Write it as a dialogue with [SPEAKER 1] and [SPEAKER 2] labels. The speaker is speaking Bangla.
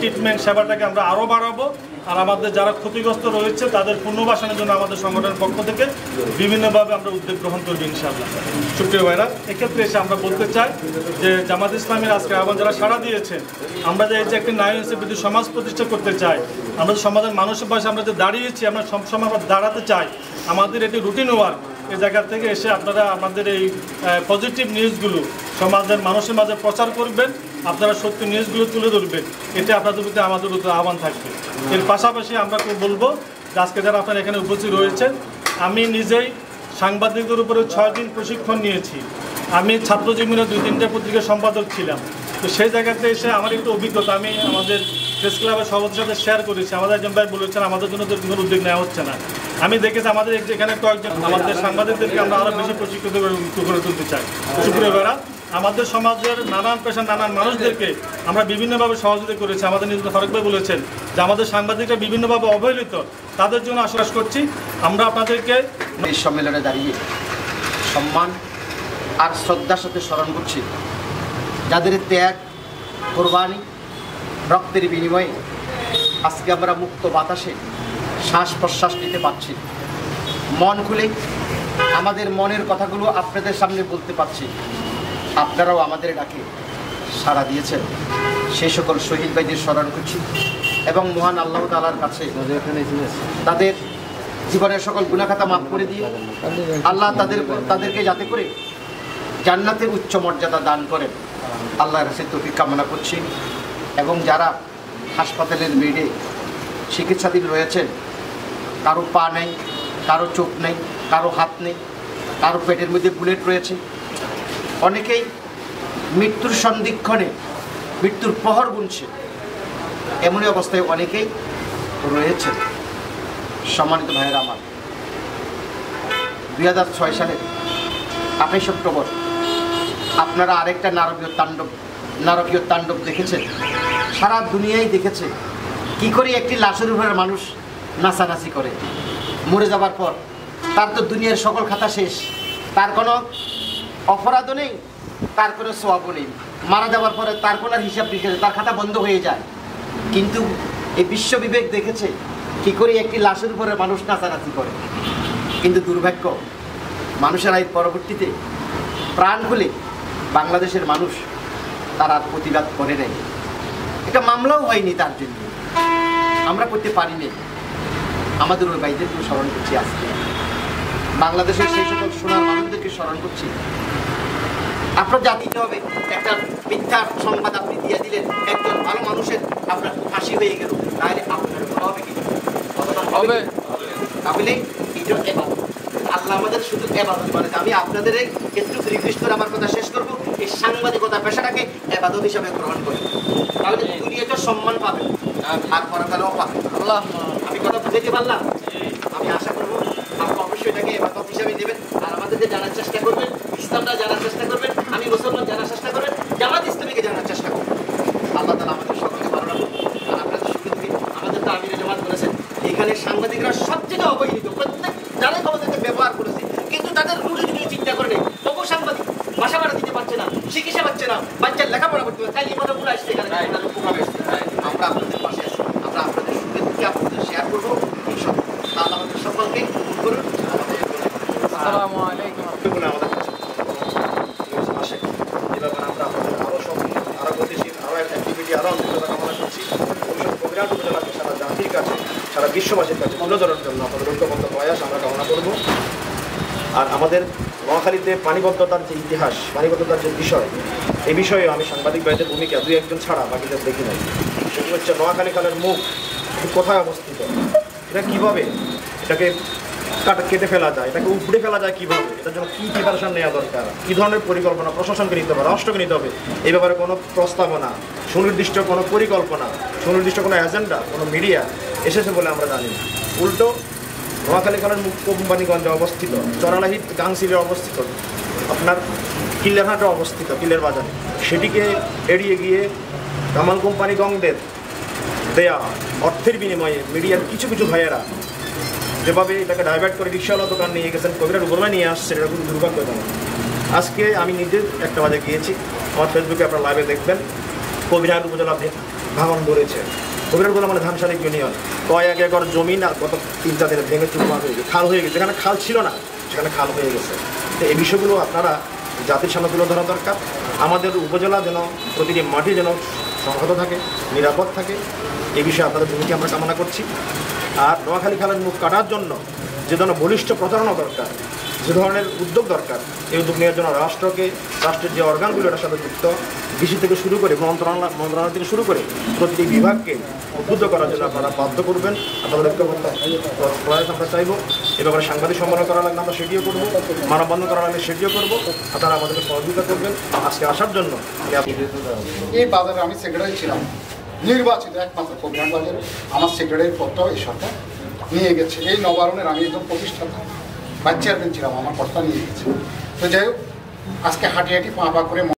[SPEAKER 1] ট্রিটমেন্ট সেবাটাকে আমরা আরও বাড়াবো। আর আমাদের যারা ক্ষতিগ্রস্ত রয়েছে তাদের পুনর্বাসনের জন্য আমাদের সংগঠনের পক্ষ থেকে বিভিন্নভাবে আমরা উদ্যোগ গ্রহণ করব ইনশাআল্লাহ। সুপ্রিয় ভাইরা, এক্ষেত্রে এসে আমরা বলতে চাই যে জামাত ইসলামের আজকে আহ্বান যারা সাড়া দিয়েছেন, আমরা যে এই যে একটি নারী বিদ্যুৎ সমাজ প্রতিষ্ঠা করতে চাই, আমরা সমাজের মানুষের পাশে আমরা যে দাঁড়িয়েছি, আমরা সবসময় আমরা দাঁড়াতে চাই। আমাদের এটি রুটিন ওয়ার্ক। এই জায়গা থেকে এসে আপনারা আমাদের এই পজিটিভ নিউজগুলো সমাজের মানুষের মাঝে প্রচার করবেন, আপনারা সত্যি নিউজগুলো তুলে ধরবেন। এটা আপনাদের প্রতি আমাদের আহ্বান থাকবে। এর পাশাপাশি আমরা বলবো যে আজকে যারা আপনারা এখানে উপস্থিত রয়েছেন, আমি নিজেই সাংবাদিকদের উপরে 6 দিন প্রশিক্ষণ নিয়েছি। আমি ছাত্রজীবনে 2-3টে পত্রিকার সম্পাদক ছিলাম। তো সেই জায়গাতে এসে আমার একটু অভিজ্ঞতা আমি আমাদের প্রেস ক্লাবের সভাপতির সাথে শেয়ার করেছি। আমাদের একজন ভাই বলেছেন আমাদের জন্য তো কোনো উদ্যোগ নেওয়া হচ্ছে না। আমি দেখেছি আমাদের এখানে কয়েকজন আমাদের সাংবাদিকদেরকে আমরা আরও বেশি প্রশিক্ষিত করে তুলতে চাই। সুপ্রিয় ভাইরা, আমাদের সমাজের নানান পেশার নানান মানুষদেরকে আমরা বিভিন্নভাবে সহযোগিতা করেছি। আমাদের নিজের ফারুক ভাই বলেছেন যে আমাদের সাংবাদিকরা বিভিন্নভাবে অবহেলিত, তাদের জন্য আশ্বাস করছি আমরা আপনাদেরকে
[SPEAKER 2] এই সম্মেলনে দাঁড়িয়ে সম্মান আর শ্রদ্ধার সাথে স্মরণ করছি যাদের ত্যাগ, কোরবানি, রক্তের বিনিময়ে আজকে আমরা মুক্ত বাতাসে শ্বাস প্রশ্বাস নিতে পারছি। মন খুলে আমাদের মনের কথাগুলো আপনাদের সামনে বলতে পারছি। আপনারাও আমাদের ডাকে সাড়া দিয়েছেন। সেই সকল শহীদ ভাইদের স্মরণ করছি এবং মহান আল্লাহ তাআলার কাছে তাদের জীবনের সকল গুনাহখাতা মাফ করে দিয়ে আল্লাহ তাদেরকে যাতে করে জান্নাতের উচ্চ মর্যাদা দান করেন আল্লাহর কাছে তৌফিক কামনা করছি। এবং যারা হাসপাতালের বেডে চিকিৎসাধীন রয়েছেন, কারো পা নেই, কারো চোখ নেই, কারো হাত নেই, কারো পেটের মধ্যে বুলেট রয়েছে, অনেকেই মৃত্যুর সন্ধিক্ষণে মৃত্যুর প্রহর গুনছে, এমনই অবস্থায় অনেকেই রয়েছেন। সম্মানিত ভাইয়েরা আমার, 2006 সালের 28 অক্টোবর আপনারা আরেকটা নারকীয় তাণ্ডব দেখেছেন। সারা দুনিয়ায় দেখেছে কি করে একটি লাশের উপরে মানুষ নাচানাচি করে। মরে যাবার পর তার তো দুনিয়ার সকল খাতা শেষ, তার কোনো অপরাধও নেই, তার কোনো সওয়াবও নেই। মারা যাওয়ার পরে তার কোনো হিসাব নিকেশ, তার খাতা বন্ধ হয়ে যায়। কিন্তু এই বিশ্ব বিবেক দেখেছে কি করে একটি লাশের উপরে মানুষ নাচানাচি করে। কিন্তু দুর্ভাগ্য, মানুষের এই পরবর্তীতে প্রাণ খুলে বাংলাদেশের মানুষ তারা প্রতিবাদ করে নেয়। এটা মামলাও হয়নি, তার জন্য আমরা করতে পারিনি। আমাদের ওই ভাইদেরকে স্মরণ করছি আজকে, বাংলাদেশের সেই সকল সোনার মানুষদেরকে স্মরণ করছি। আপনার জাতিতে হবে একটা মিথ্যা সংবাদ আপনি দিয়ে দিলেন, একজন ভালো মানুষের আপনার ফাঁসি হয়ে গেল, তাহলে আপনার হবে কি হবে? তাহলে এটা এবাদত। আল্লাহ আমাদের শুধু এবাদত মানে। আমি আপনাদের একটু রিকোয়েস্ট করে আমার কথা শেষ করবো, এই সাংবাদিকতা পেশাটাকে এবাদত হিসাবে গ্রহণ করি, তাহলে দুনিয়াতে সম্মান পাবেন আর পরকালেও পাবেন। আমি কথা বুঝাইতে পারলাম? আমি আশা করবো আপনি অবশ্যই এটাকে এবাদত হিসাবে নেবেন আর আমাদেরকে জানার চেষ্টা করবেন, ইসলামটা জানার চেষ্টা করবেন, আমি মুসলমান জানার চেষ্টা করবেন, জামাত ইসলামীকে জানার চেষ্টা করবেন। আল্লাহ তাআলা আমাদের সকলকে ভালো রাখুন। আর আপনাদের সুবিধা আমাদের তো আমিরে জামাত বলেছেন এখানে সাংবাদিকরা সবচেয়ে অবহেলিত, প্রত্যেক যারাই আমাদেরকে ব্যবহার করেছে, কিন্তু তাদের রুটি যদি চিন্তা করে নেই, তবু সাংবাদিক বাসা ভাড়া দিতে পারছে না, চিকিৎসা পাচ্ছে না, বাচ্চার লেখাপড়া করতে পারছে, তাই এই কথা পুরো আসছে এখানে আমরা আপনাদের পাশে আছি, আমরা আপনাদের সুবিধাকে আপনাদের শেয়ার করবো। আল্লাহ আমাদের সকলকে করুন। আসসালামু আলাইকুম। আমাদের কাছে আসে যেভাবে আমরা আপনাদের আরও গতিশীল আরও একটা অ্যাক্টিভিটি আরও অন্তর্গত কামনা করছি। কবিরাট উপজেলাকে সারা জাতির কাছে, সারা বিশ্ববাসীর কাছে তুলে ধরার জন্য আমাদের ঐক্যবদ্ধ প্রয়াস আমরা কামনা করব। আর আমাদের নোয়াখালীতে পানিবদ্ধতার যে ইতিহাস, পানিবদ্ধতার যে বিষয়, এই বিষয়ে আমি সাংবাদিক ভাইদের ভূমিকা 2-1 ছাড়া বাকিদের দেখি নাই। সেটি হচ্ছে নোয়াখালী খালের মুখ কোথায় অবস্থিত, এটা কীভাবে এটাকে কেটে ফেলা যায়, এটাকে উপড়ে ফেলা যায় কীভাবে, এটার জন্য কী প্রিপারেশন নেওয়া দরকার, কী ধরনের পরিকল্পনা প্রশাসনকে নিতে হবে, রাষ্ট্রকে নিতে হবে, এই ব্যাপারে কোনো প্রস্তাবনা, সুনির্দিষ্ট কোনো পরিকল্পনা, সুনির্দিষ্ট কোনো এজেন্ডা কোনো মিডিয়া এসেছে বলে আমরা জানি না। উল্টো নোয়াখালী খালের মুখ কোম্পানিগঞ্জে অবস্থিত, চরালাহি গাংসিলে অবস্থিত, আপনার কিল্লারহাটে অবস্থিত, কিল্লের বাজারে, সেটিকে এড়িয়ে গিয়ে কামাল কোম্পানি গংদের দেয়া অর্থের বিনিময়ে মিডিয়ার কিছু কিছু ভাইয়েরা যেভাবে এটাকে ডাইভার্ট করে রিক্সাওয়ালা দোকান নিয়ে গেছেন, কবিরার উপরে নিয়ে আসছে, এটা খুব দুর্ভাগ্যজনক। আজকে আমি নিজে একটা বাজে গিয়েছি, আমার ফেসবুকে আপনার লাইভে দেখবেন, কবিরাট উপজেলা
[SPEAKER 3] ভাঙন ধরেছে। কবিরাটগোলা মানে ধানসারিক ইউনিয়ন, কয়েক একর জমি না গত 3-4 দিনে ভেঙে চুরমার হয়ে গেছে, খাল হয়ে গেছে। যেখানে খাল ছিল না সেখানে খাল হয়ে গেছে। তো এই বিষয়গুলো আপনারা জাতির সামনে তুলে ধরা দরকার। আমাদের উপজেলা যেন প্রতিটি মাটি যেন সংহত থাকে, নিরাপদ থাকে, এই বিষয়ে আপনাদের ভূমিকা আমরা কামনা করছি। আর নোয়াখালী খালের মুখ কাটার জন্য যে ধরনের বলিষ্ঠ প্রচারণা দরকার, যে ধরনের উদ্যোগ দরকার, এই উদ্যোগ নেওয়ার জন্য রাষ্ট্রের যে অর্গানগুলো এটার সাথে যুক্ত, ডিসি থেকে শুরু করে মন্ত্রণালয় থেকে শুরু করে প্রতিটি বিভাগকে উদ্বুদ্ধ করার জন্য আপনারা বাধ্য করবেন। আপনাদের ঐক্যবদ্ধ প্রয়াস আমরা চাইব। এ ব্যাপারে সাংবাদিক সম্মেলন করা লাগলে আমরা সেটিও করবো, মানববন্ধন করা লাগলে সেটিও করবো। আপনারা আমাদেরকে সহযোগিতা করবেন। আজকে আসার জন্য
[SPEAKER 4] এই বাজারে আমি সেক্রেটারি ছিলাম, নির্বাচিত একমাত্র কবিরাট বাজারে আমার সেক্রেটারির পদটাও এই সরকার নিয়ে গেছে। এই নবায়নের আমি একদম প্রতিষ্ঠাতা, ভাইস চেয়ারম্যান ছিলাম, আমার পদটা নিয়ে গেছে। তো যাই হোক, আজকে হাঁটি হাঁটি পা পা করে